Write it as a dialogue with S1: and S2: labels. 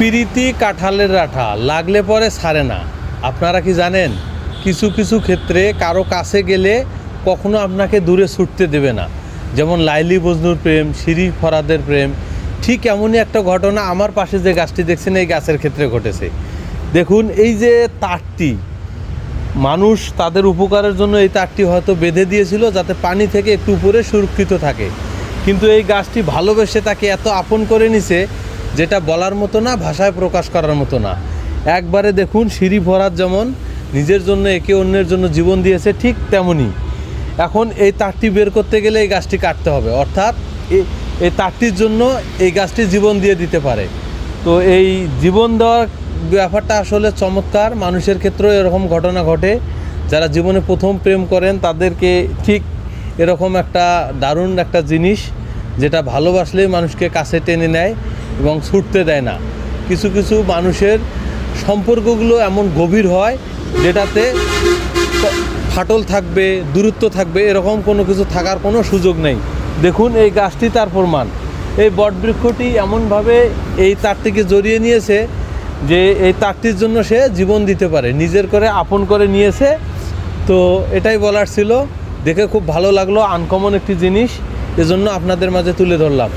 S1: পিরিতি কাঁঠালের আঠা লাগলে পরে ছাড়ে না। আপনারা কি জানেন, কিছু কিছু ক্ষেত্রে কারো কাছে গেলে কখনো আপনাকে দূরে ছুটতে দেবে না। যেমন লাইলি মজনুর প্রেম, শিরি ফরাদের প্রেম, ঠিক এমনই একটা ঘটনা আমার পাশে যে গাছটি দেখছেন এই গাছের ক্ষেত্রে ঘটেছে। দেখুন, এই যে তারটি, মানুষ তাদের উপকারের জন্য এই তারটি হয়তো বেঁধে দিয়েছিল যাতে পানি থেকে একটু উপরে সুরক্ষিত থাকে, কিন্তু এই গাছটি ভালোবেসে তাকে এত আপন করে নিছে যেটা বলার মতো না, ভাষায় প্রকাশ করার মতো না। একবারে দেখুন, শিরি ফরাদ যেমন নিজের জন্য একে অন্যের জন্য জীবন দিয়েছে, ঠিক তেমনই এখন এই তারটি বের করতে গেলে এই গাছটি কাটতে হবে, অর্থাৎ এই তারটির জন্য এই গাছটি জীবন দিয়ে দিতে পারে। তো এই জীবন দেওয়ার ব্যাপারটা আসলে চমৎকার। মানুষের ক্ষেত্রেও এরকম ঘটনা ঘটে, যারা জীবনে প্রথম প্রেম করেন তাদেরকে ঠিক এরকম একটা দারুণ একটা জিনিস, যেটা ভালোবাসলেই মানুষকে কাছে টেনে নেয় এবং ছুটতে দেয় না। কিছু কিছু মানুষের সম্পর্কগুলো এমন গভীর হয় যেটাতে ফাটল থাকবে, দূরত্ব থাকবে, এরকম কোনো কিছু থাকার কোনো সুযোগ নেই। দেখুন, এই গাছটি তার প্রমাণ। এই বটবৃক্ষটি এমনভাবে এই তারটিকে জড়িয়ে নিয়েছে যে এই তারটির জন্য সে জীবন দিতে পারে, নিজের করে আপন করে নিয়েছে। তো এটাই বলার ছিল, দেখে খুব ভালো লাগলো, আনকমন একটি জিনিস, এজন্য আপনাদের মাঝে তুলে ধরলাম।